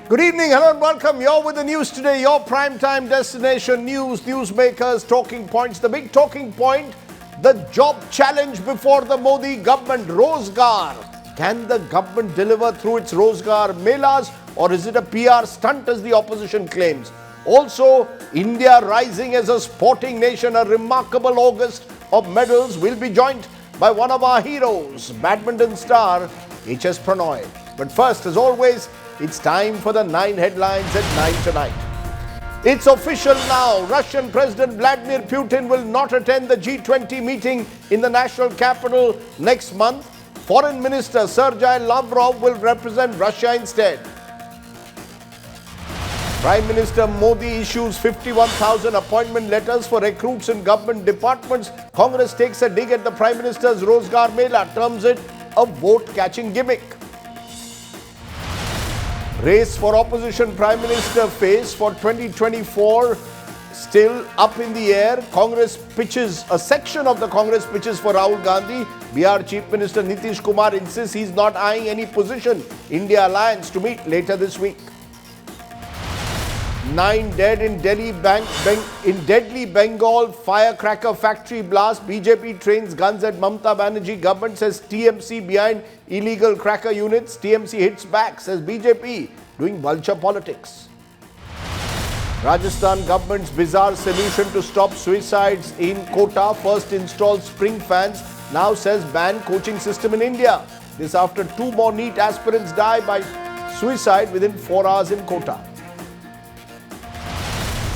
Good evening, hello and welcome. You're with the news today, your primetime destination news, newsmakers, talking points. The big talking point, the job challenge before the Modi government, Rozgar. Can the government deliver through its Rozgar Melas, or is it a PR stunt as the opposition claims? Also, India rising as a sporting nation, a remarkable August of medals. Will be joined by one of our heroes, badminton star H.S. Pranoy. But first, as always, it's time for the 9 headlines at 9 tonight. It's official now. Russian President Vladimir Putin will not attend the G20 meeting in the national capital next month. Foreign Minister Sergei Lavrov will represent Russia instead. Prime Minister Modi issues 51,000 appointment letters for recruits in government departments. Congress takes a dig at the Prime Minister's Rozgar Mela, terms it a vote-catching gimmick. Race for opposition Prime Minister phase for 2024 still up in the air. Congress pitches, a section of the Congress pitches for Rahul Gandhi. Bihar Chief Minister Nitish Kumar insists he's not eyeing any position. India alliance to meet later this week. 9 dead in deadly Bengal firecracker factory blast. BJP trains guns at Mamata Banerjee. Government says TMC behind illegal cracker units. TMC hits back, says BJP, doing vulture politics. Rajasthan government's bizarre solution to stop suicides in Kota. First installed spring fans, now says ban coaching system in India. This after 2 more NEET aspirants die by suicide within 4 hours in Kota.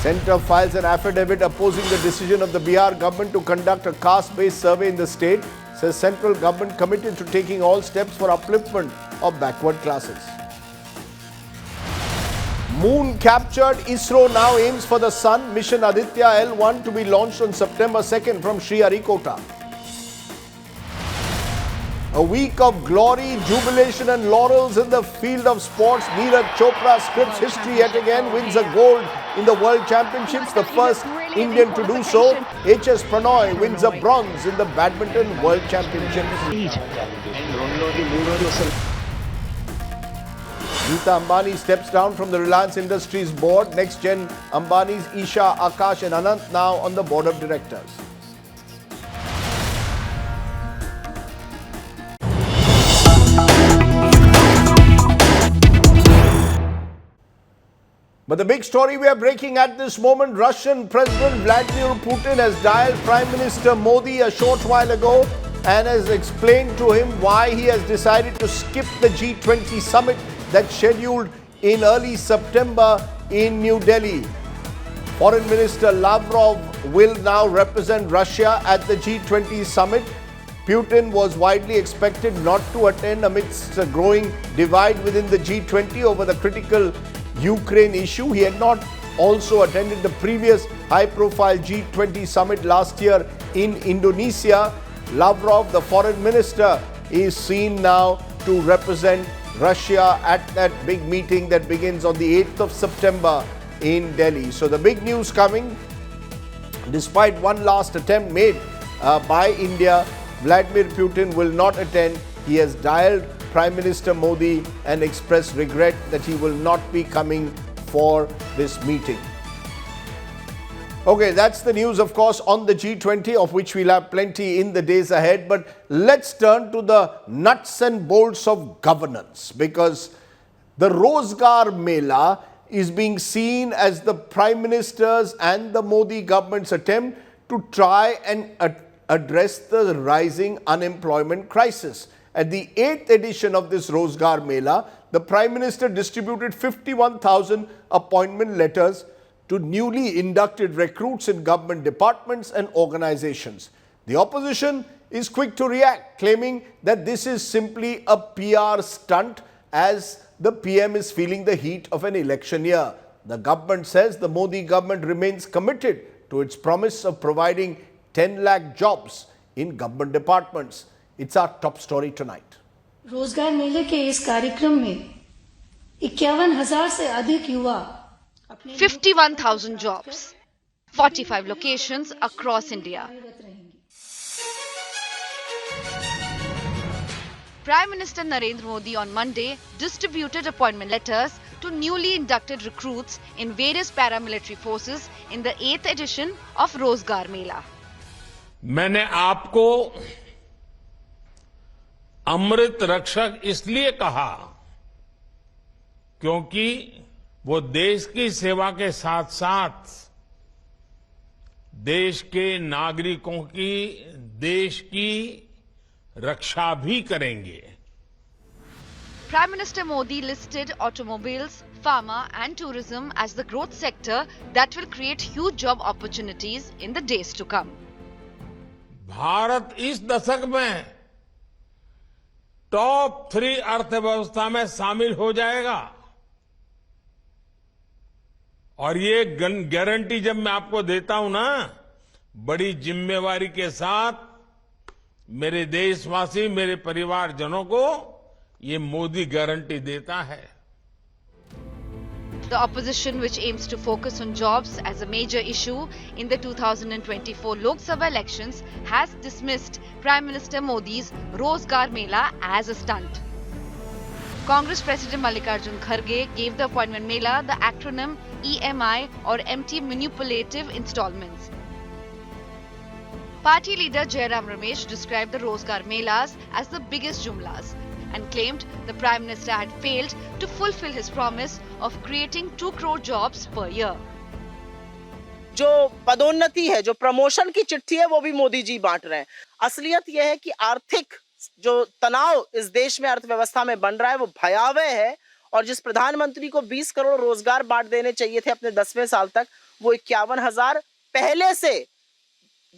Centre files an affidavit opposing the decision of the Bihar government to conduct a caste-based survey in the state, says central government committed to taking all steps for upliftment of backward classes. Moon captured, ISRO now aims for the sun. Mission Aditya L1 to be launched on September 2nd from Sriharikota. A week of glory, jubilation and laurels in the field of sports. Neeraj Chopra scripts history yet again, wins a gold in the World Championships, the first Indian to do so. H.S. Pranoy wins a bronze in the Badminton World Championships. Neeta Ambani steps down from the Reliance Industries board. Next gen Ambani's Isha, Akash and Anant now on the board of directors. But the big story we are breaking at this moment, Russian President Vladimir Putin has dialed Prime Minister Modi a short while ago and has explained to him why he has decided to skip the G20 summit that's scheduled in early September in New Delhi. Foreign Minister Lavrov will now represent Russia at the G20 summit. Putin was widely expected not to attend amidst a growing divide within the G20 over the critical Ukraine issue. He had not also attended the previous high-profile G20 summit last year in Indonesia. Lavrov, the foreign minister, is seen now to represent Russia at that big meeting that begins on the 8th of September in Delhi. So the big news coming, despite one last attempt made by India, Vladimir Putin will not attend. He has dialed Prime Minister Modi and expressed regret that he will not be coming for this meeting. Okay, that's the news, of course, on the G20, of which we'll have plenty in the days ahead. But let's turn to the nuts and bolts of governance, because the Rozgar Mela is being seen as the Prime Minister's and the Modi government's attempt to try and address the rising unemployment crisis. At the 8th edition of this Rozgar Mela, the Prime Minister distributed 51,000 appointment letters to newly inducted recruits in government departments and organizations. The opposition is quick to react, claiming that this is simply a PR stunt as the PM is feeling the heat of an election year. The government says the Modi government remains committed to its promise of providing 10 lakh jobs in government departments. It's our top story tonight. रोजगार मेले के इस कार्यक्रम में 51,000 से अधिक युवा 51,000 jobs, 45 locations across India. Prime Minister Narendra Modi on Monday distributed appointment letters to newly inducted recruits in various paramilitary forces in the 8th edition of Rozgar Mela. मैंने आपको अमृत रक्षक इसलिए कहा क्योंकि वो देश की सेवा के साथ साथ देश के नागरिकों की देश की रक्षा भी करेंगे. Prime Minister Modi listed automobiles, pharma and tourism as the growth sector that will create huge job opportunities in the days to come. Bharat इस दशक में टॉप 3 अर्थव्यवस्था में शामिल हो जाएगा और ये गारंटी जब मैं आपको देता हूं ना, बड़ी जिम्मेवारी के साथ मेरे देशवासी, मेरे परिवारजनों को ये मोदी गारंटी देता है. The opposition, which aims to focus on jobs as a major issue in the 2024 Lok Sabha elections, has dismissed Prime Minister Modi's Rozgar Mela as a stunt. Congress President Mallikarjun Kharge gave the appointment Mela the acronym EMI or empty manipulative installments. Party leader Jairam Ramesh described the Rozgar Melas as the biggest jumlas and claimed the Prime Minister had failed to fulfill his promise of creating 2 crore jobs per year. जो पदोन्नति है, जो promotion की चिट्ठी है, वो भी मोदी जी बांट रहे हैं. असलियत यह है कि आर्थिक जो तनाव इस देश में अर्थव्यवस्था में बन रहा है वो भयावह है और जिस प्रधानमंत्री को 20 करोड़ रोजगार बांट देने चाहिए थे अपने 10वें साल तक, वो 51,000 पहले से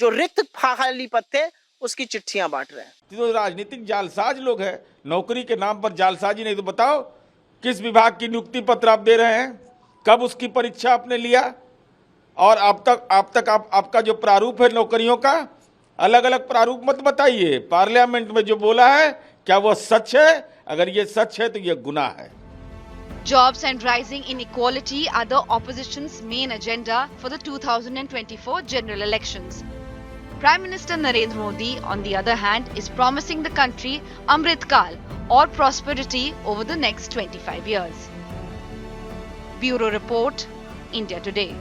जो रिक्त खाली पद थे उसकी चिट्ठियां बांट रहे हैं. तो राजनीतिक जालसाज लोग हैं, नौकरी के नाम पर जालसाजी. नहीं तो बताओ किस विभाग की नियुक्ति पत्र आप दे रहे हैं, कब उसकी परीक्षा आपने लिया और अब तक आपका जो प्रारूप है नौकरियों का, अलग अलग प्रारूप मत बताइए. पार्लियामेंट में जो बोला है क्या वो सच है? अगर ये सच है तो ये गुनाह है. Jobs and rising inequality are the opposition's main agenda for the 2024 general elections. Prime Minister Narendra Modi, on the other hand, is promising the country Amrit Kal or prosperity over the next 25 years. Bureau Report, India Today.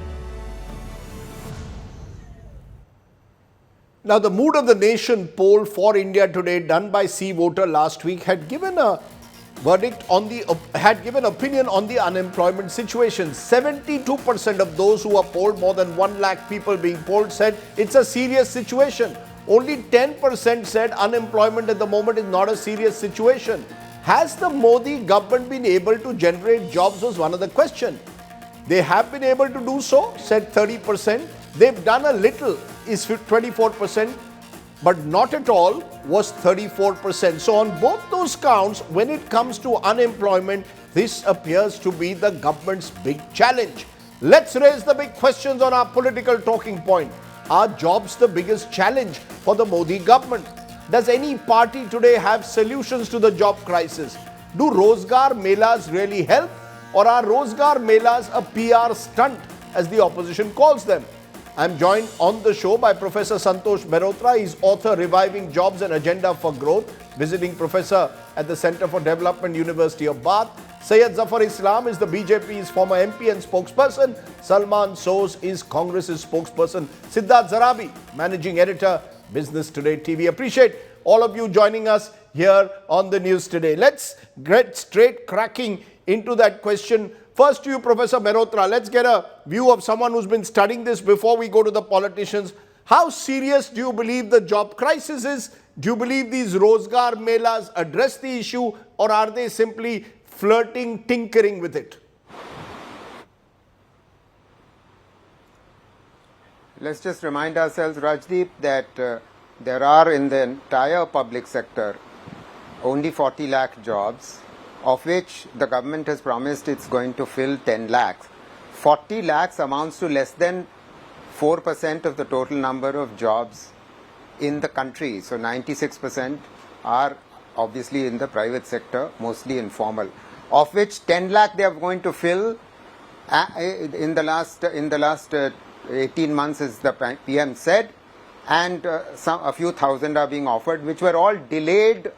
Now, the Mood of the Nation poll for India Today, done by Sea Voter last week, had given a verdict on had given opinion on the unemployment situation. 72% of those who are polled, more than 1 lakh people being polled, said it's a serious situation. Only 10% said unemployment at the moment is not a serious situation. Has the Modi government been able to generate jobs was one of the questions. They have been able to do so, said 30%. They've done a little, is 24%. But not at all was 34%. So on both those counts, when it comes to unemployment, this appears to be the government's big challenge. Let's raise the big questions on our political talking point. Are jobs the biggest challenge for the Modi government? Does any party today have solutions to the job crisis? Do Rozgar Melas really help? Or are Rozgar Melas a PR stunt, as the opposition calls them? I'm joined on the show by Professor Santosh Mehrotra. He's author Reviving Jobs and Agenda for Growth, visiting professor at the Center for Development, University of Bath. Syed Zafar Islam is the BJP's former MP and spokesperson. Salman Soz is Congress's spokesperson. Siddharth Zarabi, managing editor, Business Today TV. Appreciate all of you joining us here on the news today. Let's get straight cracking into that question. First to you, Professor Mehrotra, let's get a view of someone who's been studying this before we go to the politicians. How serious do you believe the job crisis is? Do you believe these Rozgar Melas address the issue, or are they simply flirting, tinkering with it? Let's just remind ourselves, Rajdeep, that there are in the entire public sector only 40 lakh jobs, of which the government has promised it's going to fill 10 lakhs. 40 lakhs amounts to less than 4% of the total number of jobs in the country. So 96% are obviously in the private sector, mostly informal, of which 10 lakh they are going to fill in the last 18 months, as the PM said, and a few thousand are being offered, which were all delayed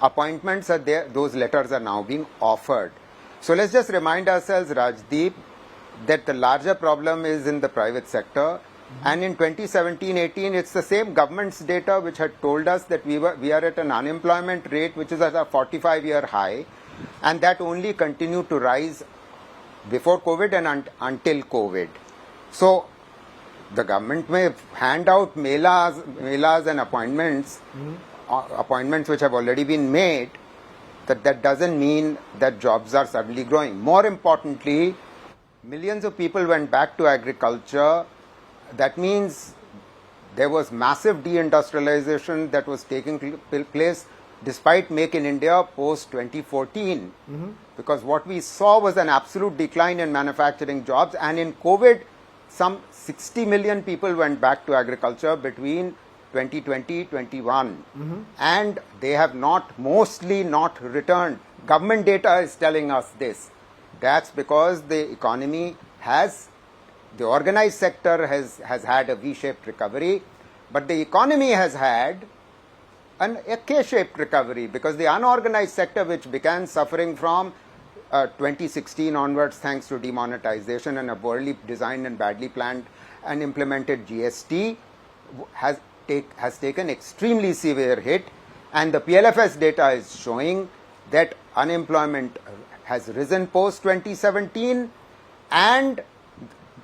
appointments. Those letters are now being offered. So let's just remind ourselves, Rajdeep, that the larger problem is in the private sector. And in 2017-18, it's the same government's data which had told us that we are at an unemployment rate which is at a 45-year high, and that only continued to rise before COVID and until COVID. So the government may hand out melas and appointments, appointments which have already been made. That doesn't mean that jobs are suddenly growing. More importantly, millions of people went back to agriculture. That means there was massive deindustrialization that was taking place despite Make in India post 2014. Because what we saw was an absolute decline in manufacturing jobs, and in COVID, some 60 million people went back to agriculture between 2020-21, and they have mostly not returned. Government data is telling us this. That's because the economy the organized sector has had a V-shaped recovery, but the economy has had a K-shaped recovery, because the unorganized sector, which began suffering from 2016 onwards thanks to demonetization and a poorly designed and badly planned and implemented GST, has taken extremely severe hit, and the PLFS data is showing that unemployment has risen post 2017, and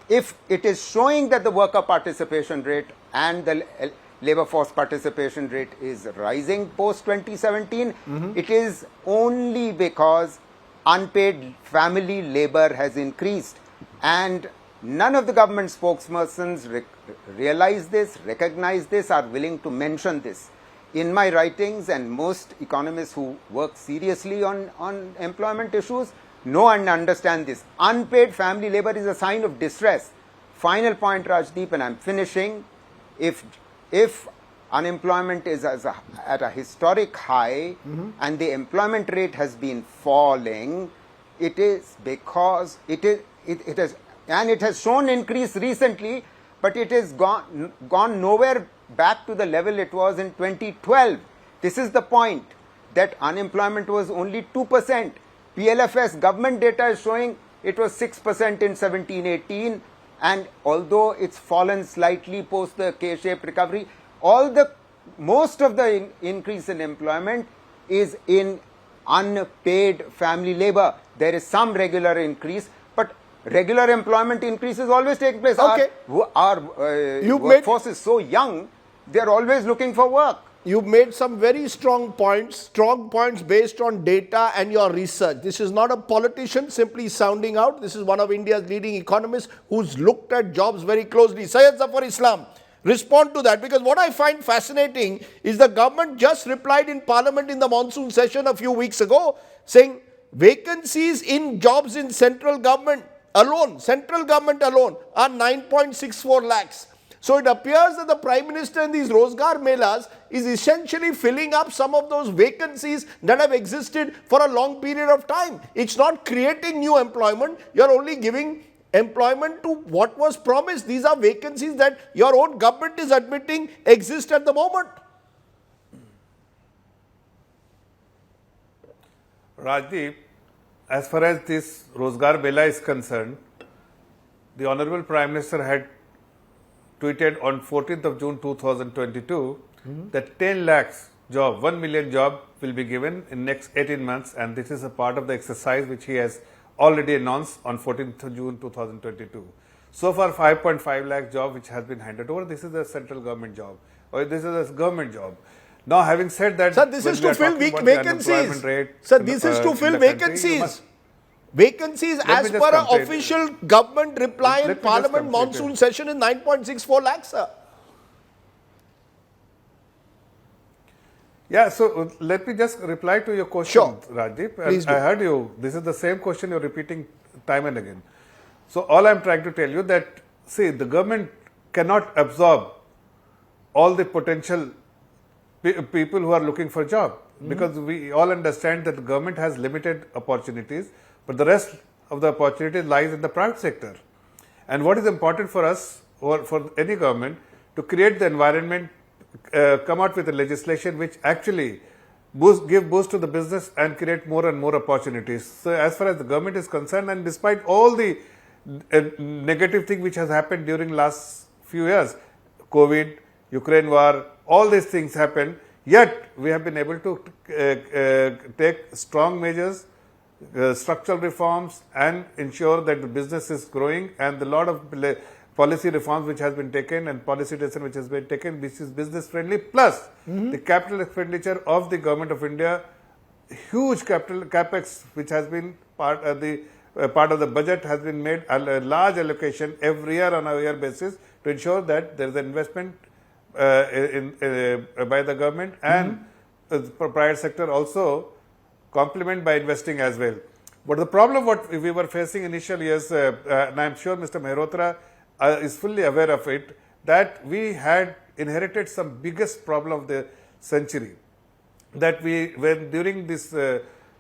if it is showing that the worker participation rate and the labor force participation rate is rising post 2017, it is only because unpaid family labor has increased, and none of the government spokespersons realize this, recognize this, are willing to mention this. In my writings, and most economists who work seriously on employment issues know and understand this. Unpaid family labor is a sign of distress. Final point, Rajdeep, and I'm finishing. If unemployment is at a historic high and the employment rate has been falling, it is because it has shown increase recently, but it has gone nowhere back to the level it was in 2012. This is the point, that unemployment was only 2%. PLFS government data is showing it was 6% in 17-18, and although it's fallen slightly post the K-shaped recovery, most of the increase in employment is in unpaid family labor. There is some regular increase, but regular employment increases always take place. Okay. Our workforce is so young, they are always looking for work. You've made some very strong points based on data and your research. This is not a politician simply sounding out. This is one of India's leading economists who's looked at jobs very closely. Syed Zafar Islam, respond to that, because what I find fascinating is the government just replied in Parliament in the monsoon session a few weeks ago saying vacancies in jobs in central government alone are 9.64 lakhs. So it appears that the Prime Minister in these Rozgar Melas is essentially filling up some of those vacancies that have existed for a long period of time. It's not creating new employment. You're only giving employment to what was promised. These are vacancies that your own government is admitting exist at the moment. Rajdeep, as far as this Rozgar Mela is concerned, the Honorable Prime Minister had tweeted on 14th of June 2022 that 10 lakhs job, 1 million job will be given in next 18 months, and this is a part of the exercise which he has already announced on 14th of June 2022. So far 5.5 lakh job which has been handed over, this is a central government job, or this is a government job. Now, having said that, sir, this is to fill vacancies. Sir, this is to fill vacancies. Vacancies as per an official government reply in Parliament monsoon session is 9.64 lakhs, sir. Yeah, so let me just reply to your question, sure, Rajdeep. Please do. I heard you. This is the same question you're repeating time and again. So all I'm trying to tell you that, see, the government cannot absorb all the potential people who are looking for a job, because we all understand that the government has limited opportunities, but the rest of the opportunity lies in the private sector. And what is important for us, or for any government, to create the environment, come out with a legislation which actually give boost to the business and create more and more opportunities. So as far as the government is concerned, and despite all the negative thing which has happened during last few years, COVID, Ukraine war, all these things happened, yet we have been able to take strong measures, structural reforms, and ensure that the business is growing, and a lot of policy reforms which has been taken and policy decision which has been taken, which is business friendly, plus the capital expenditure of the government of India, huge capital capex which has been part of the budget has been made, a large allocation every year on a year basis to ensure that there is an investment by the government, and the private sector also complement by investing as well. But the problem what we were facing initial years, and I am sure Mr. Mehrotra is fully aware of it, that we had inherited some biggest problem of the century. That when during this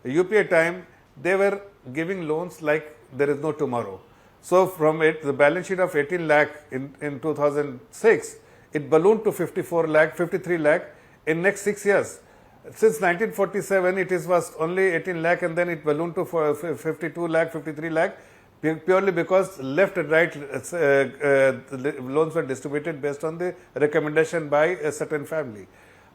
UPA time, they were giving loans like there is no tomorrow. So from it, the balance sheet of 18 lakh in 2006, it ballooned to 53 lakh in next 6 years. Since 1947, it was only 18 lakh, and then it ballooned to 52 lakh, 53 lakh, purely because left and right loans were distributed based on the recommendation by a certain family.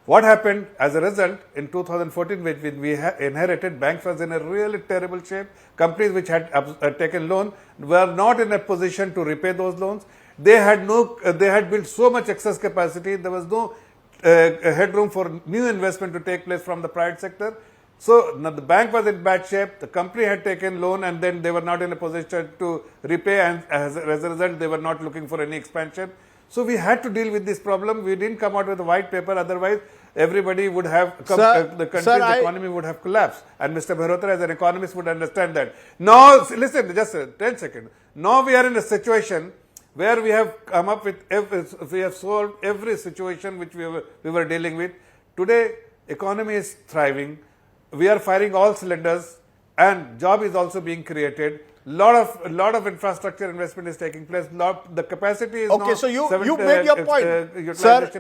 What happened as a result in 2014, when we inherited, banks was in a really terrible shape. Companies which had taken loan were not in a position to repay those loans. They had built so much excess capacity. There was no headroom for new investment to take place from the private sector. So now the bank was in bad shape, the company had taken loan, and then they were not in a position to repay, and as a result they were not looking for any expansion. So we had to deal with this problem. We didn't come out with a white paper, otherwise everybody would have, the country's economy would have collapsed. And Mr. Mehrotra as an economist would understand that. Now, listen, just 10 seconds. Now we are in a situation where we have come up with, we have solved every situation which we were dealing with. Today, economy is thriving. We are firing all cylinders, and job is also being created. Lot of infrastructure investment is taking place. The capacity is okay. So you made your point, sir.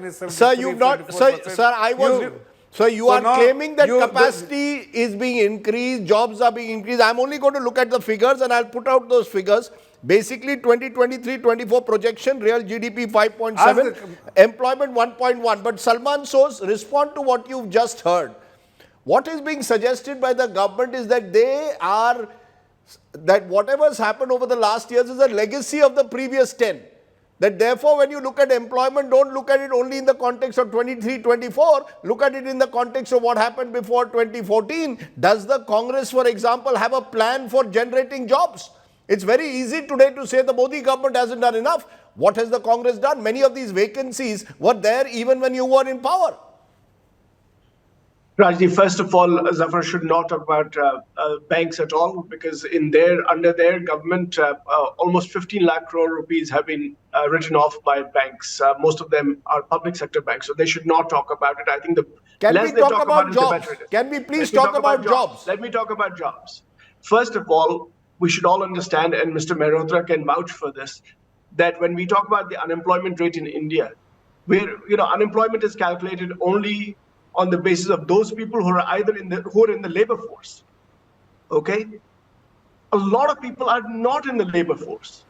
You've not, sir. You are claiming that capacity is being increased, jobs are being increased. I'm only going to look at the figures, and I'll put out those figures. Basically, 2023-24 projection, real GDP 5.7, employment 1.1. But Salman Soos, respond to what you've just heard. What is being suggested by the government is that that whatever has happened over the last years is a legacy of the previous 10. That therefore, when you look at employment, don't look at it only in the context of 23-24, look at it in the context of what happened before 2014. Does the Congress, for example, have a plan for generating jobs? It's very easy today to say the Modi government hasn't done enough. What has the Congress done? Many of these vacancies were there even when you were in power. Rajdeep, first of all, Zafar should not talk about banks at all, because under their government, almost 15 lakh crore rupees have been written off by banks. Most of them are public sector banks, so they should not talk about it. I think Can we talk about jobs? Can we please talk about jobs? Let me talk about jobs. First of all, we should all understand, and Mr. Mehrotra can vouch for this, that when we talk about the unemployment rate in India, where unemployment is calculated only on the basis of those people who are in the labor force. Okay? A lot of people are not in the labor force.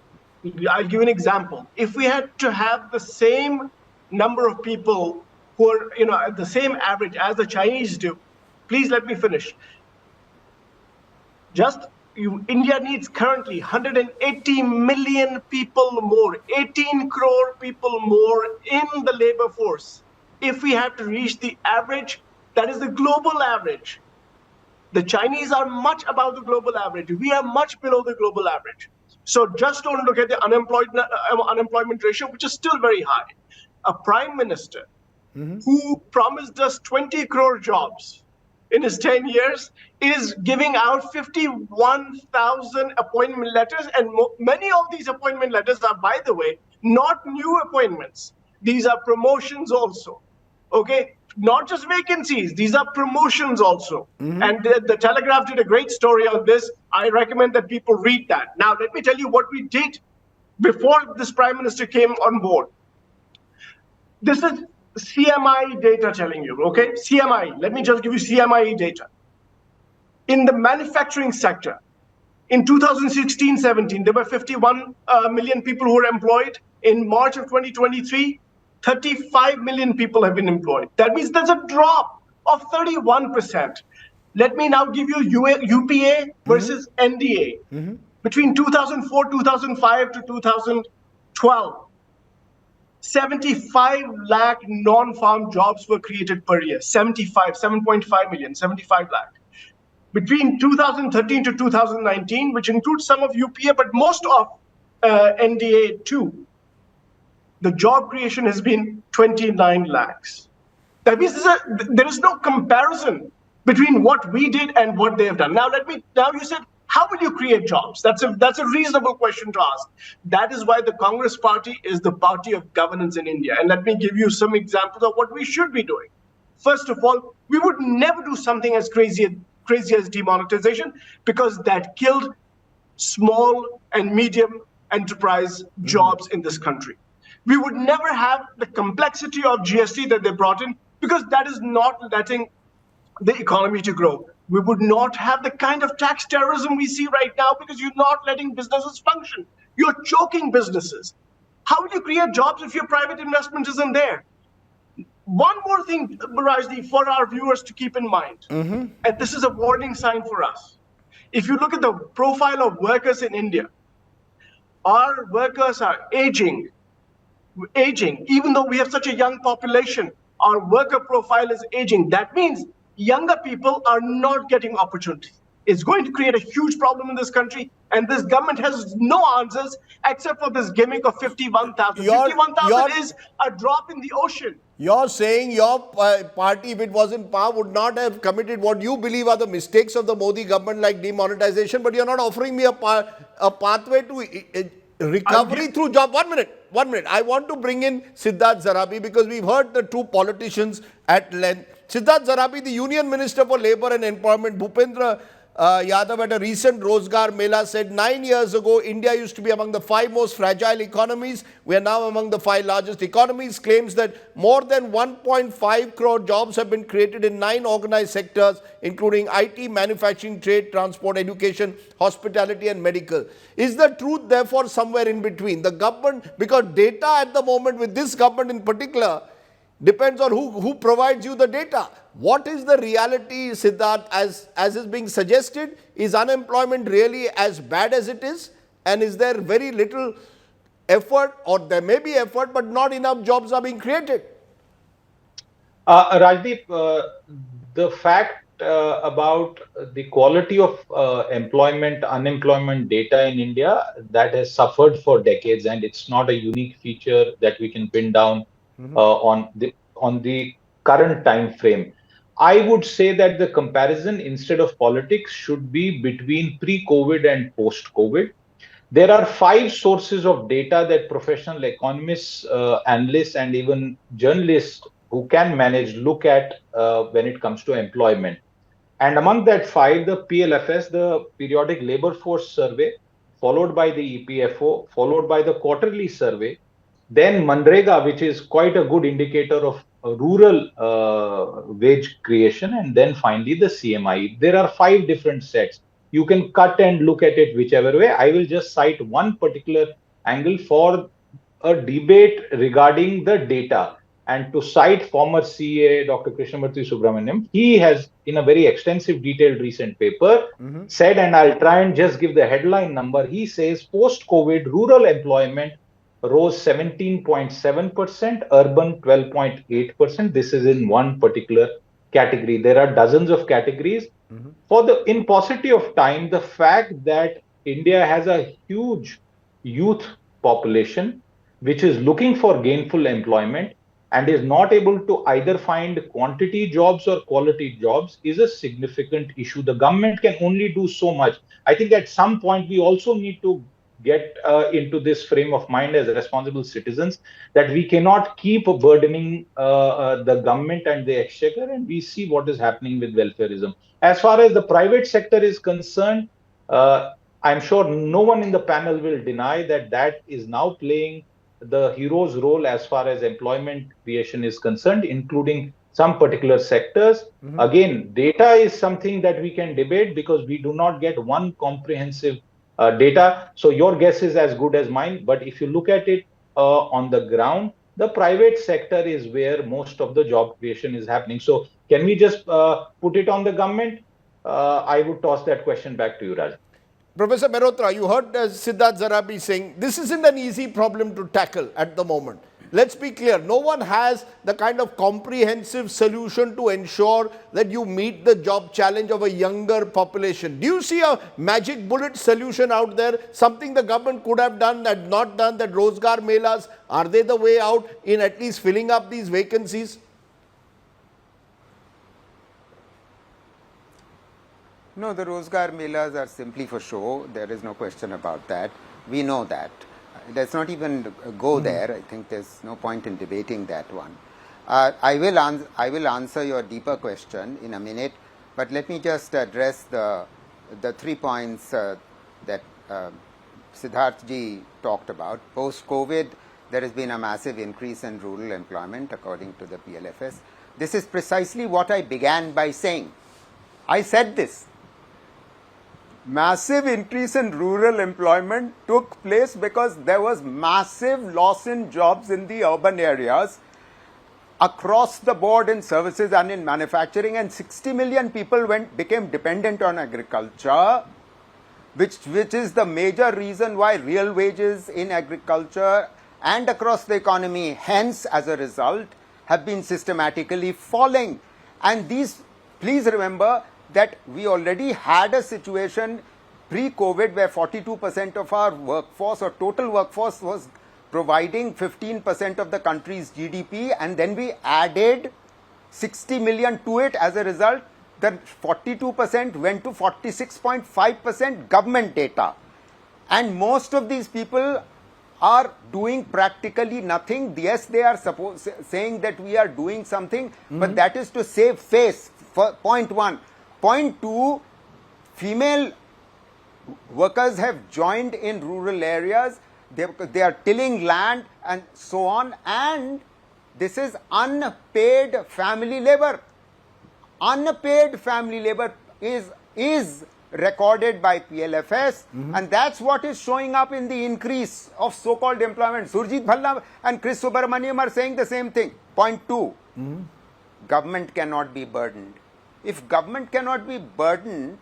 I'll give you an example. If we had to have the same number of people who are, at the same average as the Chinese do, please let me finish. India needs currently 180 million people more, 18 crore people more in the labor force. If we have to reach the average, that is the global average. The Chinese are much above the global average. We are much below the global average. So just don't look at the unemployment ratio, which is still very high. A prime minister who promised us 20 crore jobs in his 10 years is giving out 51,000 appointment letters. And many of these appointment letters are, by the way, not new appointments. These are promotions also. Okay, not just vacancies, these are promotions also. And the Telegraph did a great story on this. I recommend that people read that. Now, let me tell you what we did before this prime minister came on board. This is CMI data telling you, okay? CMI, let me just give you CMI data. In the manufacturing sector, in 2016-17, there were 51 million people who were employed. In March of 2023, 35 million people have been employed. That means there's a drop of 31%. Let me now give you UPA versus NDA. Between 2004, 2005 to 2012, 75 lakh non-farm jobs were created per year. 7.5 million, 75 lakh. Between 2013 to 2019, which includes some of UPA, but most of NDA too, the job creation has been 29 lakhs. That means there is no comparison between what we did and what they have done. Now you said, how will you create jobs? That's a reasonable question to ask. That is why the Congress party is the party of governance in India. And let me give you some examples of what we should be doing. First of all, we would never do something as crazy as demonetization, because that killed small and medium enterprise jobs in this country. We would never have the complexity of GST that they brought in, because that is not letting the economy to grow. We would not have the kind of tax terrorism we see right now, because you're not letting businesses function. You're choking businesses. How will you create jobs if your private investment isn't there? One more thing, Rajdeep, for our viewers to keep in mind, and this is a warning sign for us. If you look at the profile of workers in India, our workers are aging. Even though we have such a young population, our worker profile is aging. That means younger people are not getting opportunities. It's going to create a huge problem in this country, and this government has no answers except for this gimmick of 51,000. 51,000 is a drop in the ocean. You're saying your party, if it was in power, would not have committed what you believe are the mistakes of the Modi government, like demonetization, but you're not offering me a pathway to recovery through job. 1 minute. I want to bring in Siddharth Zarabi, because we've heard the two politicians at length. Siddharth Zarabi, the Union Minister for Labour and Employment, Bhupendra Yadav, at a recent Rozgar Mela said 9 years ago, India used to be among the 5 most fragile economies. We are now among the 5 largest economies. Claims that more than 1.5 crore jobs have been created in 9 organized sectors, including IT, manufacturing, trade, transport, education, hospitality and medical. Is the truth therefore somewhere in between? The government, because data at the moment with this government in particular depends on who provides you the data. What is the reality, Siddharth, as is being suggested? Is unemployment really as bad as it is? And is there very little effort, or there may be effort, but not enough jobs are being created? Rajdeep, the fact about the quality of unemployment data in India, that has suffered for decades, and it's not a unique feature that we can pin down on the current time frame. I would say that the comparison, instead of politics, should be between pre-COVID and post-COVID. There are 5 sources of data that professional economists, analysts, and even journalists who can manage look at when it comes to employment. And among that 5, the PLFS, the Periodic Labor Force Survey, followed by the EPFO, followed by the Quarterly Survey, then Manrega, which is quite a good indicator of rural wage creation, and then finally the CMI. There are 5 different sets. You can cut and look at it whichever way. I will just cite one particular angle for a debate regarding the data. And to cite former CA, Dr. Krishnamurthy Subramaniam, he has, in a very extensive, detailed recent paper, said, and I'll try and just give the headline number. He says, post-COVID, rural employment rose 17.7%, urban 12.8%. This is in one particular category. There are dozens of categories. In paucity of time, the fact that India has a huge youth population which is looking for gainful employment and is not able to either find quantity jobs or quality jobs is a significant issue. The government can only do so much. I think at some point we also need to get into this frame of mind as responsible citizens, that we cannot keep burdening the government and the exchequer, and we see what is happening with welfareism. As far as the private sector is concerned, I'm sure no one in the panel will deny that is now playing the hero's role as far as employment creation is concerned, including some particular sectors. Again, data is something that we can debate because we do not get one comprehensive data. So your guess is as good as mine. But if you look at it on the ground, the private sector is where most of the job creation is happening. So can we just put it on the government? I would toss that question back to you, Raj. Professor Mehrotra, you heard Siddharth Zarabi saying this isn't an easy problem to tackle at the moment. Let's be clear, no one has the kind of comprehensive solution to ensure that you meet the job challenge of a younger population. Do you see a magic bullet solution out there, something the government could have done and not done, that Rozgar Melas, are they the way out in at least filling up these vacancies? No, the Rozgar Melas are simply for show. There is no question about that. We know that. Let's not even go there. I think there's no point in debating that one. I will answer your deeper question in a minute, but let me just address the 3 points that Siddharth ji talked about. Post-COVID, there has been a massive increase in rural employment according to the PLFS. This is precisely what I began by saying. I said this. Massive increase in rural employment took place because there was massive loss in jobs in the urban areas across the board in services and in manufacturing, and 60 million people became dependent on agriculture, which is the major reason why real wages in agriculture and across the economy, hence as a result, have been systematically falling. And these, please remember, that we already had a situation pre-COVID where 42% of our workforce or total workforce was providing 15% of the country's GDP, and then we added 60 million to it. As a result, the 42% went to 46.5% government data. And most of these people are doing practically nothing. Yes, they are saying that we are doing something, but that is to save face, for point one. Point two, female workers have joined in rural areas. They are tilling land and so on, and this is unpaid family labor. Unpaid family labor is recorded by PLFS, and that's what is showing up in the increase of so-called employment. Surjit Bhalla and Chris Subramaniam are saying the same thing. Point two, government cannot be burdened. If government cannot be burdened,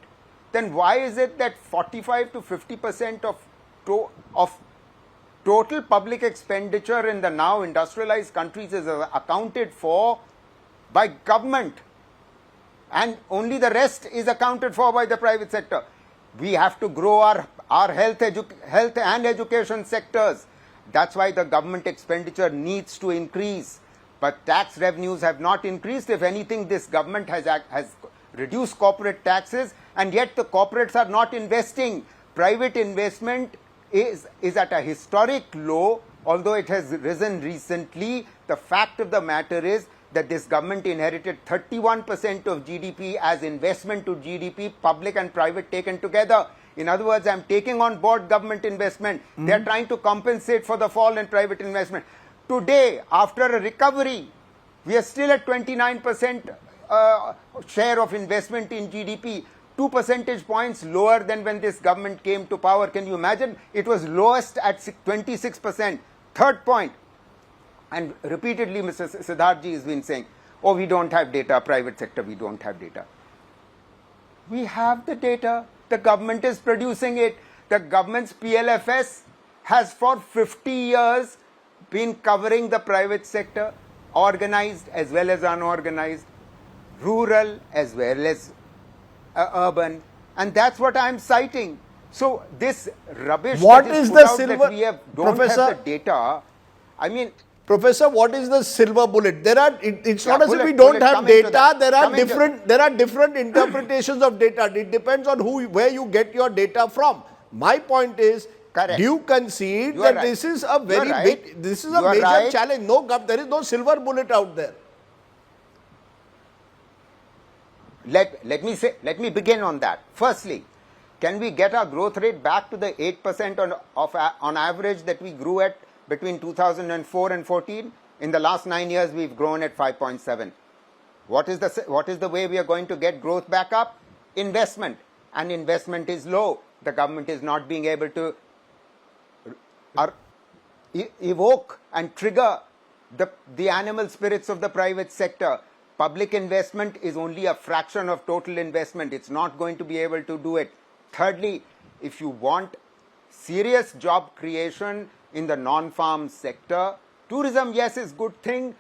then why is it that 45 to 50% of total public expenditure in the now industrialized countries is accounted for by government, and only the rest is accounted for by the private sector? We have to grow our health and education sectors. That's why the government expenditure needs to increase. But tax revenues have not increased. If anything, this government has reduced corporate taxes, and yet the corporates are not investing. Private investment is at a historic low, although it has risen recently. The fact of the matter is that this government inherited 31% of GDP as investment to GDP, public and private taken together. In other words, I'm taking on board government investment. They're trying to compensate for the fall in private investment. Today, after a recovery, we are still at 29% share of investment in GDP, 2 percentage points lower than when this government came to power. Can you imagine? It was lowest at 26%. Third point, and repeatedly Mr. Siddharthji has been saying, oh, we don't have data, private sector, we don't have data. We have the data. The government is producing it. The government's PLFS has for 50 years been covering the private sector, organized as well as unorganized, rural as well as urban, and that's what I'm citing. So this rubbish what that is the put silver, out that we don't Professor, have the data, I mean, Professor, what is the silver bullet? There are. It's Yeah, not as if bullet, we don't bullet, have come into data. that. There are Come into- different. There are different interpretations of data. It depends on where you get your data from. My point is, Correct. do you concede You are that right. this is a You very are right. big, this is a You are major right. challenge? No, there is no silver bullet out there. Let me begin on that. Firstly, can we get our growth rate back to the 8% on average that we grew at between 2004 and 14. In the last 9 years, we've grown at 5.7. What is the way we are going to get growth back up? Investment. And investment is low. The government is not being able to evoke and trigger the animal spirits of the private sector. Public investment is only a fraction of total investment. It's not going to be able to do it. Thirdly, if you want serious job creation in the non-farm sector, tourism, yes, is good thing.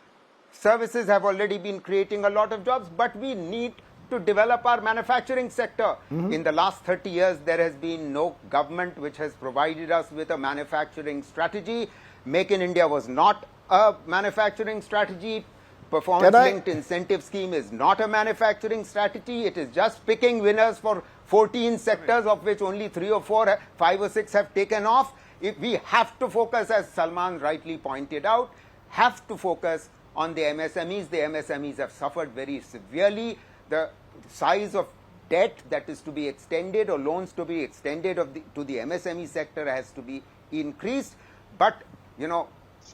Services have already been creating a lot of jobs, but we need to develop our manufacturing sector. In the last 30 years, there has been no government which has provided us with a manufacturing strategy. Make in India was not a manufacturing strategy. Performance-linked incentive scheme is not a manufacturing strategy. It is just picking winners for 14 sectors, of which only 3 or 4, 5 or 6 have taken off. If we have to focus, as Salman rightly pointed out, have to focus on the MSMEs. The MSMEs have suffered very severely. The size of debt that is to be extended or loans to be extended to the MSME sector has to be increased. But, you know,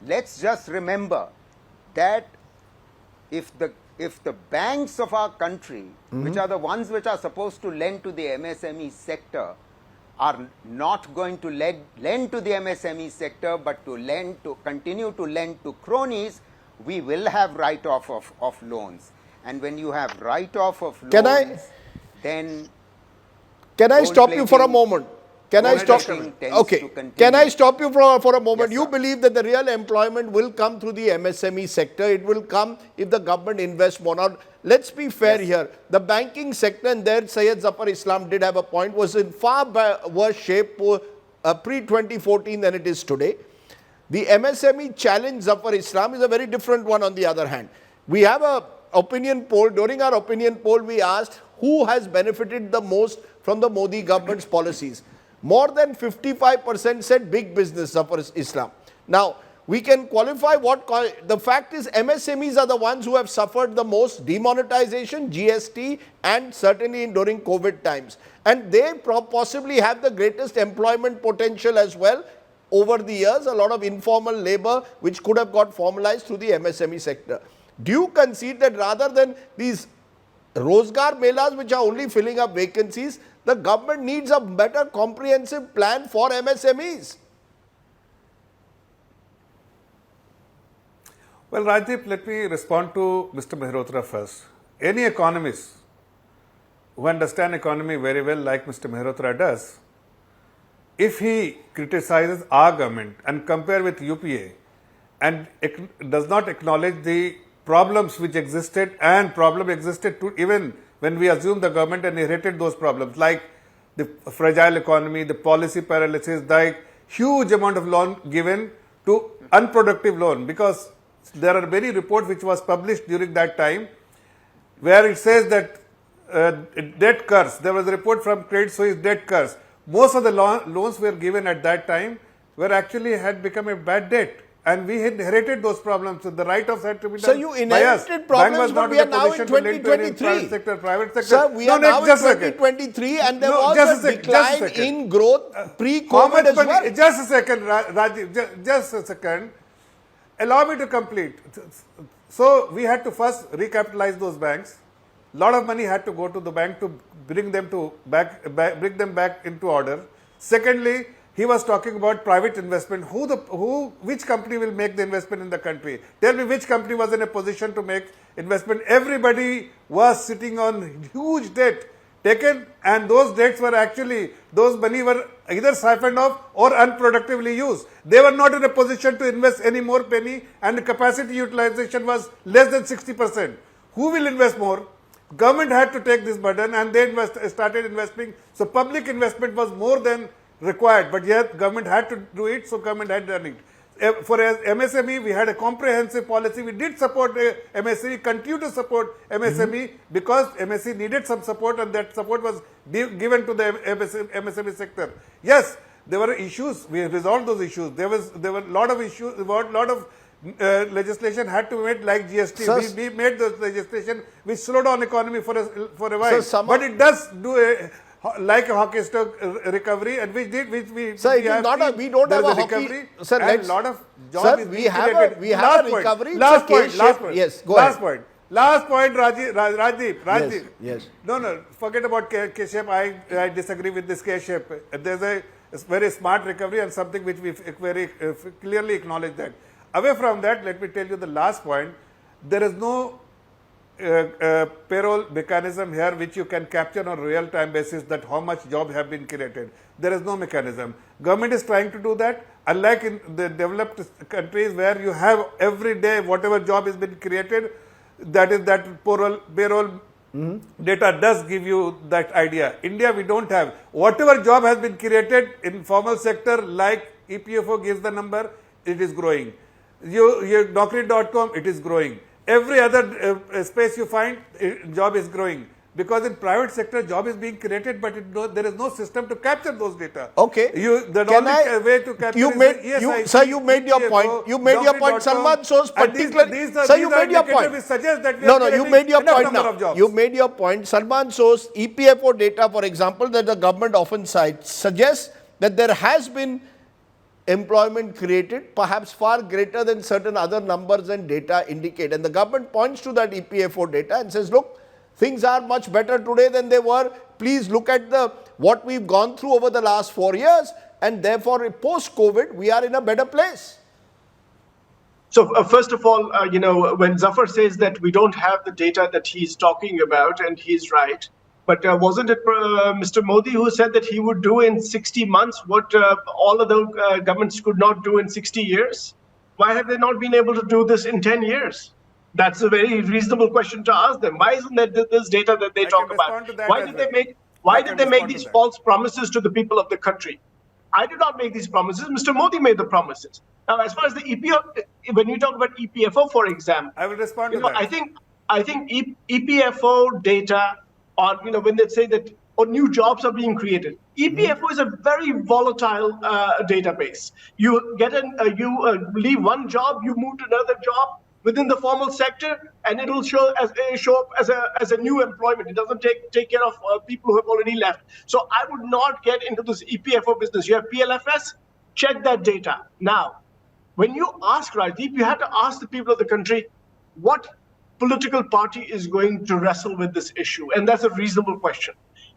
let's just remember that if the banks of our country, which are the ones which are supposed to lend to the MSME sector, are not going to lend to the MSME sector, but to continue to lend to cronies, we will have write-off of loans. And when you have write-off of loans, then... Can I stop you for a moment? Can I stop you? Okay. Can I stop you for a moment? Yes, you believe that the real employment will come through the MSME sector. It will come if the government invests more. Now, let's be fair here. The banking sector, and there Syed Zafar Islam did have a point, was in far worse shape pre-2014 than it is today. The MSME challenge, Zafar Islam, is a very different one on the other hand. We have a opinion poll. During our opinion poll, we asked who has benefited the most from the Modi government's policies. More than 55% said big business, Zafar Islam. Now, we can qualify the fact is MSMEs are the ones who have suffered the most demonetization, GST, and certainly during COVID times. And they possibly have the greatest employment potential as well. Over the years, a lot of informal labor which could have got formalized through the MSME sector. Do you concede that rather than these Rozgar Melas which are only filling up vacancies, the government needs a better comprehensive plan for MSMEs? Well, Rajdeep, let me respond to Mr. Mehrotra first. Any economist who understands economy very well, like Mr. Mehrotra does, if he criticizes our government and compare with UPA and does not acknowledge the problems which existed and problem existed to even when we assume the government inherited those problems, like the fragile economy, the policy paralysis, the huge amount of loan given to unproductive loan, because there are many reports which was published during that time where it says that debt curse, there was a report from Credit Suisse debt curse. Most of the loans were given at that time were actually had become a bad debt. And we had inherited those problems. So the write-offs had to be done. So you inherited problems, but we are now in 2023. Private sector. Sir, we are now in 2023 and there was a decline in growth pre-COVID as well. Just a second, Rajiv, just a second. Allow me to complete. So we had to first recapitalize those banks. A lot of money had to go to the bank to bring them back into order. Secondly, he was talking about private investment. Which company will make the investment in the country? Tell me which company was in a position to make investment. Everybody was sitting on huge debt taken, and those debts were actually, those money were either siphoned off or unproductively used. They were not in a position to invest any more penny, and the capacity utilization was less than 60%. Who will invest more? Government had to take this burden, and they started investing. So public investment was more than required, but yet government had to do it, so government had done it. For MSME, we had a comprehensive policy. We did support MSME, continue to support MSME because MSME needed some support, and that support was given to the MSME sector. Yes, there were issues. We resolved those issues. There were a lot of issues. A lot of legislation had to be made, like GST. We made the legislation which slowed down economy for a while. But it does do like a hockey stick recovery, and which we Sir, it is have not a, seen we don't there have a is hockey. recovery, Sir, and lot of job sir, is we being have created. a Last recovery. Last It's a point. Last point. Yes, go last ahead. point. Last point, Rajdeep. Yes. No, forget about K-shape. I disagree with this K-shape. There's a very smart recovery and something which we very clearly acknowledge that. Away from that, let me tell you the last point. There is no payroll mechanism here which you can capture on a real-time basis that how much jobs have been created. There is no mechanism. Government is trying to do that. Unlike in the developed countries where you have every day whatever job has been created, that payroll data does give you that idea. India, we don't have. Whatever job has been created in formal sector, like EPFO gives the number, it is growing. Naukri.com, it is growing. Every other space you find, job is growing. Because in private sector, job is being created, but there is no system to capture those data. Okay. The only way to capture sir, you made your point. You made your point. Salman shows particularly. Sir, you made your point. No, you made your point now. You made your point. Salman shows EPFO data, for example, that the government often cites, suggests that there has been employment created, perhaps far greater than certain other numbers and data indicate. And the government points to that EPFO data and says, look, things are much better today than they were. Please look at what we've gone through over the last 4 years, and therefore post-COVID, we are in a better place. So first of all, when Zafar says that we don't have the data that he's talking about, and he's right, but wasn't it Mr. Modi who said that he would do in 60 months what all other governments could not do in 60 years? Why have they not been able to do this in 10 years? That's a very reasonable question to ask them. Why isn't there this data that they talk about? Why did they make these false promises to the people of the country? I did not make these promises. Mr. Modi made the promises. Now, as far as the EPFO, when you talk about EPFO, for example, I will respond to that. I think EPFO data, or when they say that new jobs are being created, EPFO is a very volatile database. You get you leave one job, you move to another job within the formal sector, and it will show up as a new employment. It doesn't take care of people who have already left. So I would not get into this EPFO business. You have PLFS, check that data. Now, when you ask Rajdeep, you have to ask the people of the country what political party is going to wrestle with this issue, and that's a reasonable question.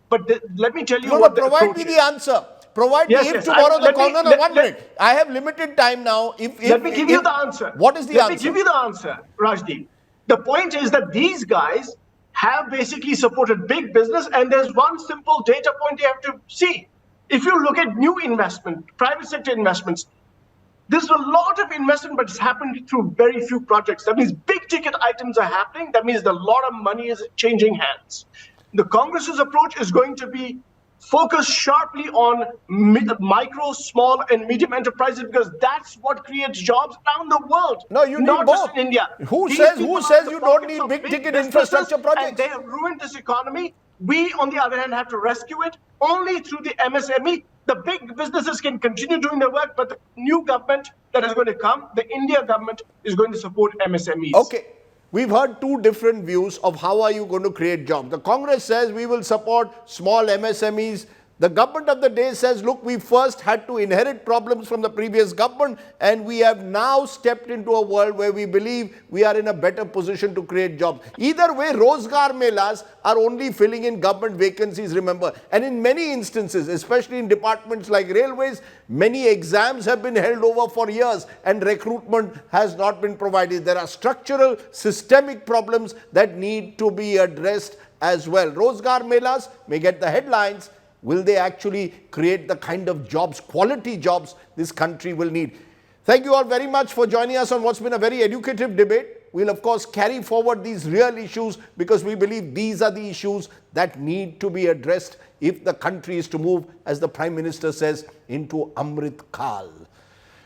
But let me tell you what provide me the answer. Provide me if tomorrow the corner. 1 minute. I have limited time now. Let me give you the answer. What is the answer? Let me give you the answer, Rajdeep. The point is that these guys have basically supported big business, and there's one simple data point you have to see. If you look at new investment, private sector investments, there's a lot of investment, but it's happened through very few projects. That means big ticket items are happening. That means a lot of money is changing hands. The Congress's approach is going to be focus sharply on micro, small, and medium enterprises, because that's what creates jobs around the world. No, you not need both. just in India. Who says you don't need big ticket infrastructure projects? And they have ruined this economy. We, on the other hand, have to rescue it only through the MSME. The big businesses can continue doing their work, but the new government that is going to come, the India government, is going to support MSMEs. Okay. We've heard two different views of how are you going to create jobs. The Congress says we will support small MSMEs. The government of the day says, look, we first had to inherit problems from the previous government, and we have now stepped into a world where we believe we are in a better position to create jobs. Either way, Rozgar Melas are only filling in government vacancies, remember. And in many instances, especially in departments like railways, many exams have been held over for years and recruitment has not been provided. There are structural, systemic problems that need to be addressed as well. Rozgar Melas may get the headlines. Will they actually create the kind of jobs, quality jobs, this country will need? Thank you all very much for joining us on what's been a very educative debate. We'll, of course, carry forward these real issues because we believe these are the issues that need to be addressed if the country is to move, as the Prime Minister says, into Amrit Kal.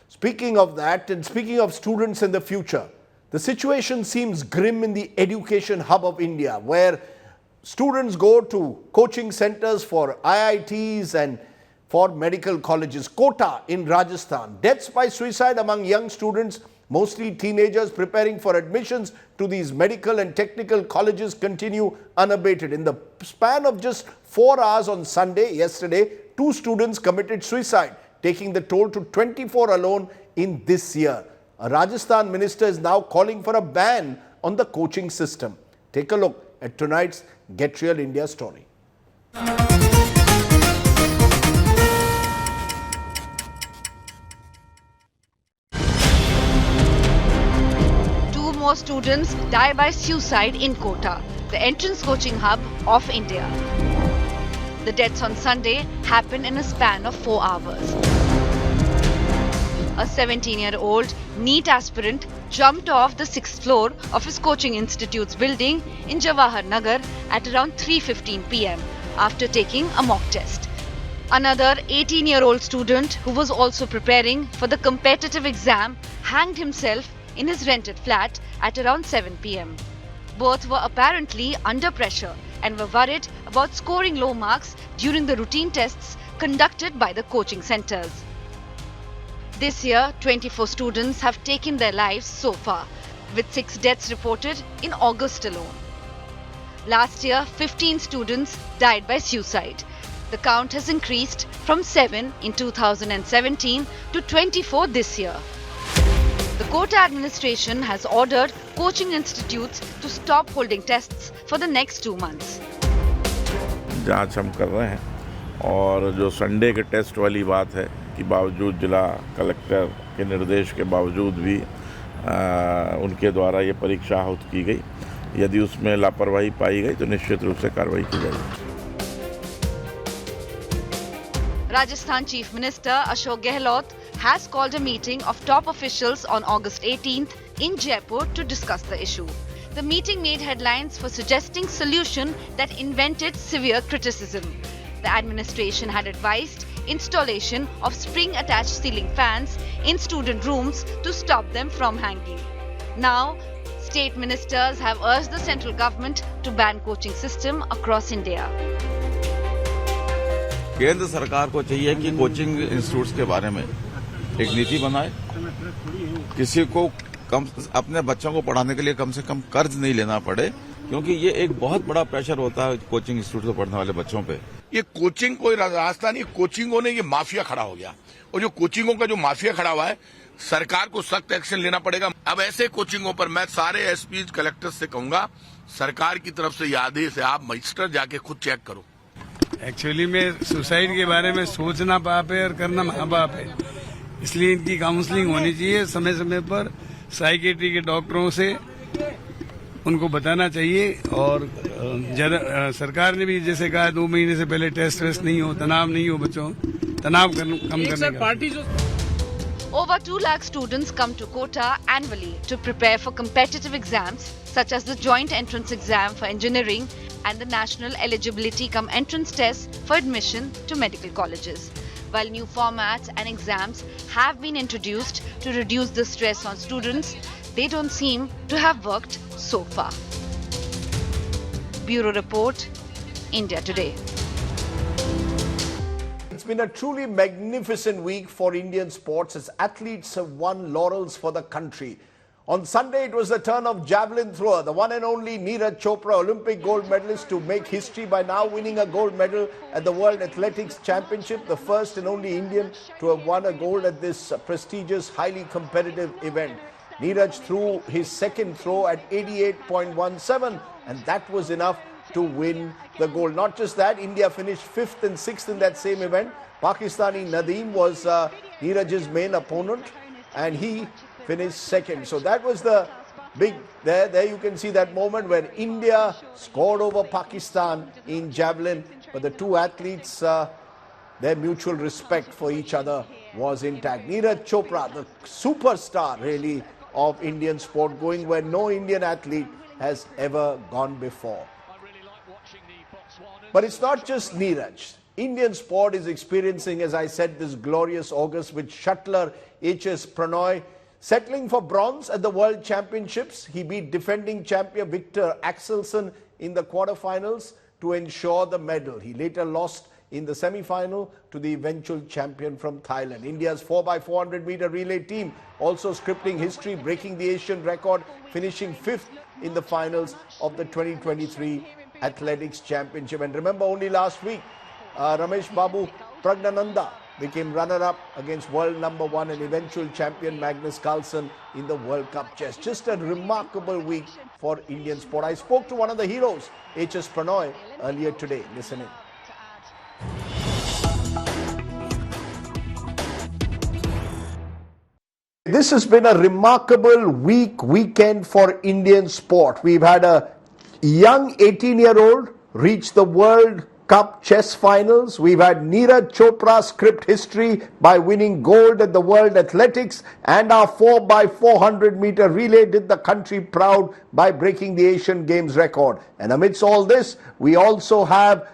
Speaking of that, and speaking of students in the future, the situation seems grim in the education hub of India, where students go to coaching centers for IITs and for medical colleges. Kota in Rajasthan. Deaths by suicide among young students Mostly teenagers preparing for admissions to these medical and technical colleges continue unabated. In the span of just 4 hours on Sunday, yesterday, 2 students committed suicide, taking the toll to 24 alone in this year. A Rajasthan minister is now calling for a ban on the coaching system. Take a look at tonight's Get Real India story. More students die by suicide in Kota, the entrance coaching hub of India. The deaths on Sunday happened in a span of 4 hours. A 17-year-old NEET aspirant jumped off the 6th floor of his coaching institute's building in Jawahar Nagar at around 3:15 p.m. after taking a mock test. Another 18-year-old student who was also preparing for the competitive exam hanged himself in his rented flat at around 7 p.m. Both were apparently under pressure and were worried about scoring low marks during the routine tests conducted by the coaching centers. This year, 24 students have taken their lives so far, with 6 deaths reported in August alone. Last year, 15 students died by suicide. The count has increased from 7 in 2017 to 24 this year. The Kota administration has ordered coaching institutes to stop holding tests for the next 2 months. जांच हम कर रहे हैं और जो Sunday के test वाली बात है कि बावजूद जिला कलेक्टर के निर्देश के बावजूद भी उनके द्वारा ये परीक्षा आहूत की गई। यदि उसमें लापरवाही पाई गई तो निश्चित रूप से कार्रवाई की जाएगी। Rajasthan Chief Minister Ashok Gehlot has called a meeting of top officials on August 18th in Jaipur to discuss the issue. The meeting made headlines for suggesting solution that invented severe criticism. The administration had advised installation of spring-attached ceiling fans in student rooms to stop them from hanging. Now, state ministers have urged the central government to ban coaching system across India. केंद्र सरकार को चाहिए कि coaching institutes के बारे में एक नीति बनाए, किसी को अपने बच्चों को पढ़ाने के लिए कम से कम कर्ज नहीं लेना पड़े, क्योंकि ये एक बहुत बड़ा प्रेशर होता है कोचिंग इंस्टीट्यूट में पढ़ने वाले बच्चों पे। ये कोचिंग कोई रास्ता नहीं, कोचिंगों ने ये माफिया खड़ा हो गया, और जो कोचिंगों का जो माफिया खड़ा हुआ है, सरकार को सख्त एक्शन लेना पड़ेगा। अब ऐसे कोचिंगों पर मैं सारे एसपी कलेक्टर से कहूंगा, सरकार की तरफ से ये आदेश है, आप मजिस्ट्रेट जाके खुद चेक करो। एक्चुअली में सुसाइड के बारे में सोचना बाप है और करना माँ बाप है, इसलिए इनकी काउंसलिंग होनी चाहिए समय समय पर साइकेट्री के डॉक्टरों से, उनको बताना चाहिए। और सरकार ने भी जैसे कहा 2 महीने से पहले टेस्ट वेस्ट नहीं हो, तनाव नहीं हो, बच्चों तनाव कम करने का। Over 2 lakh students come to Kota annually to prepare for competitive exams such as the Joint Entrance Exam for Engineering and the National Eligibility cum Entrance Test for admission to medical colleges. While new formats and exams have been introduced to reduce the stress on students, they don't seem to have worked so far. Bureau Report, India Today. It's been a truly magnificent week for Indian sports as athletes have won laurels for the country. On Sunday, it was the turn of javelin thrower, the one and only Neeraj Chopra, Olympic gold medalist, to make history by now winning a gold medal at the World Athletics Championship, the first and only Indian to have won a gold at this prestigious, highly competitive event. Neeraj threw his second throw at 88.17, and that was enough to win the gold. Not just that, India finished 5th and 6th in that same event. Pakistani Nadeem was Neeraj's main opponent, and he finished 2nd. So that was the big, there you can see that moment where India scored over Pakistan in javelin. But the two athletes, their mutual respect for each other was intact. Neeraj Chopra, the superstar really of Indian sport, going where no Indian athlete has ever gone before. But it's not just Neeraj. Indian sport is experiencing, as I said, this glorious August with shuttler H.S. Pranoy settling for bronze at the World Championships. He beat defending champion Victor Axelsen in the quarterfinals to ensure the medal. He later lost in the semi-final to the eventual champion from Thailand. India's 4x400 meter relay team also scripting history, breaking the Asian record, finishing 5th in the finals of the 2023 Athletics Championship. And remember, only last week, Ramesh Babu Pragnananda became runner-up against world number 1 and eventual champion Magnus Carlsen in the World Cup chess. Just a remarkable week for Indian sport. I spoke to one of the heroes, HS Pranoy, earlier today. Listen in. This has been a remarkable weekend for Indian sport. We've had a young 18-year-old reach the World Cup chess finals. We've had Neeraj Chopra script history by winning gold at the World Athletics, and our 4x400 meter relay did the country proud by breaking the Asian Games record. And amidst all this, we also have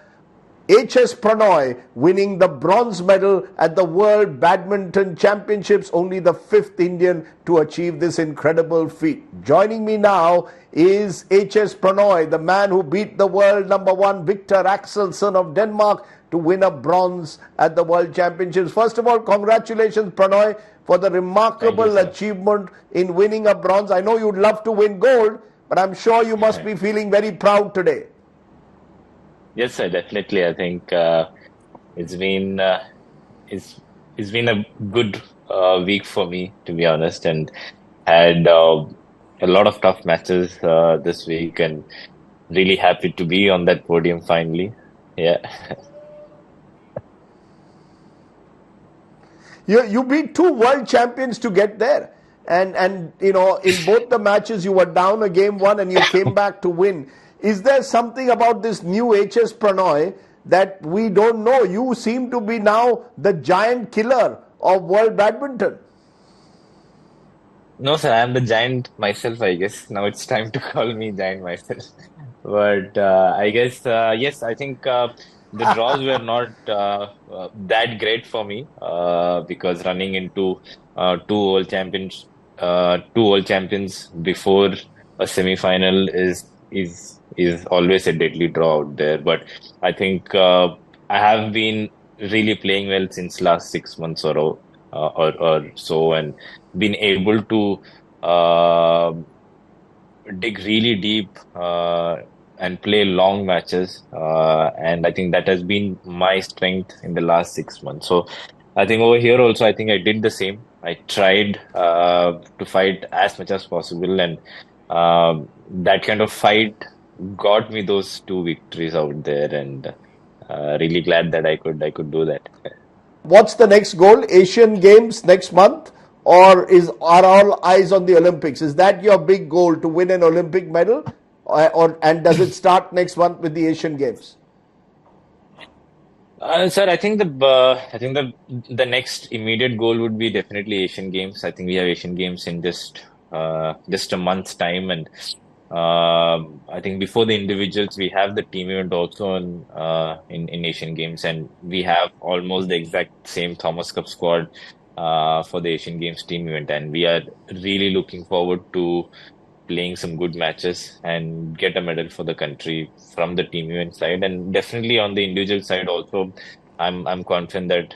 HS Pranoy winning the bronze medal at the World Badminton Championships, only the 5th Indian to achieve this incredible feat. Joining me now is HS Pranoy, the man who beat the world number 1 Victor Axelsen of Denmark to win a bronze at the World Championships. First of all, congratulations, Pranoy, for the remarkable achievement in winning a bronze. I know you'd love to win gold, but I'm sure you must be feeling very proud today. Yes, sir, definitely. I think it's been a good week for me, to be honest, and had a lot of tough matches this week, and really happy to be on that podium finally. Yeah. You beat 2 world champions to get there, and you know, in both the matches you were down a game 1 and you came back to win. Is there something about this new HS Pranoy that we don't know? You seem to be now the giant killer of world badminton. No, sir, I'm the giant myself, I guess. Now it's time to call me giant myself. But I guess, yes, I think the draws were not that great for me because running into two world champions before a semi-final is always a deadly draw out there. But I think I have been really playing well since last 6 months or so, and been able to dig really deep and play long matches. And I think that has been my strength in the last 6 months. So I think over here also, I think I did the same. I tried to fight as much as possible, and that kind of fight got me those 2 victories out there, and really glad that I could do that. What's the next goal? Asian Games next month, or are all eyes on the Olympics? Is that your big goal, to win an Olympic medal, and does it start next month with the Asian Games? Sir, I think the next immediate goal would be definitely Asian Games. I think we have Asian Games in just a month's time, and I think before the individuals, we have the team event also in Asian Games, and we have almost the exact same Thomas Cup squad for the Asian Games team event, and we are really looking forward to playing some good matches and get a medal for the country from the team event side. And definitely on the individual side also, I'm confident that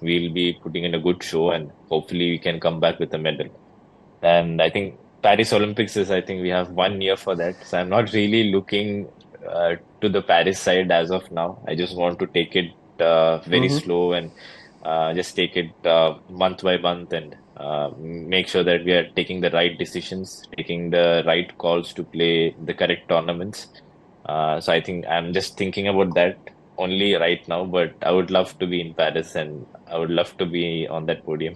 we'll be putting in a good show, and hopefully we can come back with a medal. And I think Paris Olympics I think we have 1 year for that. So I'm not really looking to the Paris side as of now. I just want to take it very slow, and just take it month by month, and make sure that we are taking the right decisions, taking the right calls to play the correct tournaments. So I think I'm just thinking about that only right now, but I would love to be in Paris, and I would love to be on that podium.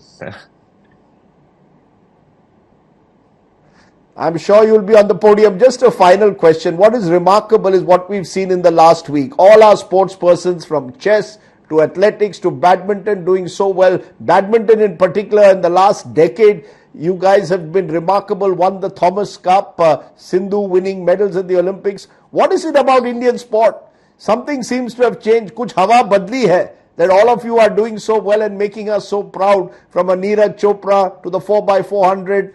I'm sure you'll be on the podium. Just a final question. What is remarkable is what we've seen in the last week. All our sports persons, from chess to athletics to badminton, doing so well. Badminton in particular, in the last decade, you guys have been remarkable. Won the Thomas Cup, Sindhu winning medals at the Olympics. What is it about Indian sport? Something seems to have changed. Kuch hawa badli hai, that all of you are doing so well and making us so proud, from a Neeraj Chopra to the 4x400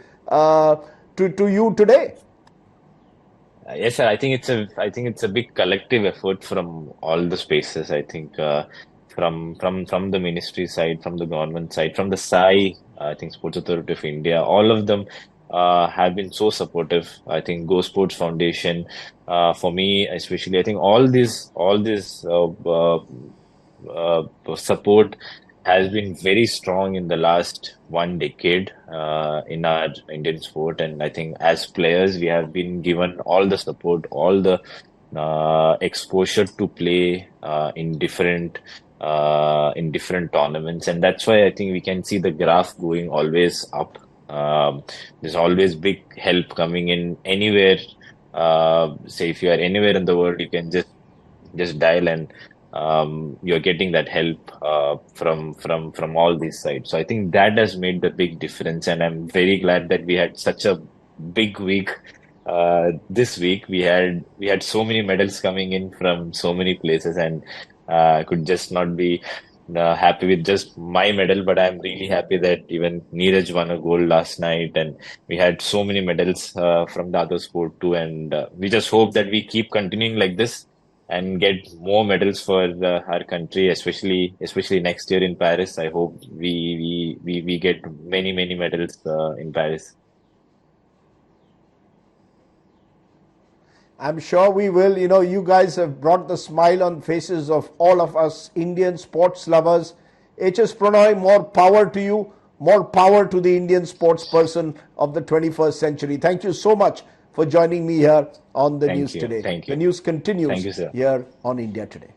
to you today. Yes, sir. I think it's a big collective effort from all the spaces. I think from the ministry side, from the government side, from the SAI, I think Sports Authority of India, all of them have been so supportive. I think Go Sports Foundation, for me especially, I think all this support has been very strong in the last 1 decade in our Indian sport, and I think as players we have been given all the support, all the exposure to play in different tournaments, and that's why I think we can see the graph going always up. There's always big help coming in anywhere. Say if you are anywhere in the world, you can just dial and you're getting that help from all these sides. So I think that has made the big difference, and I'm very glad that we had such a big week. This week we had so many medals coming in from so many places, and could just not be happy with just my medal, but I'm really happy that even Neeraj won a gold last night, and we had so many medals from the other sport too, and we just hope that we keep continuing like this and get more medals for our country, especially next year in Paris. I hope we get many medals in Paris. I'm sure we will. You know, you guys have brought the smile on faces of all of us Indian sports lovers. HS Prannoy, more power to you, more power to the Indian sports person of the 21st century. Thank you so much for joining me here on the News Today. Thank you. The news continues Thank you, sir. here on India Today.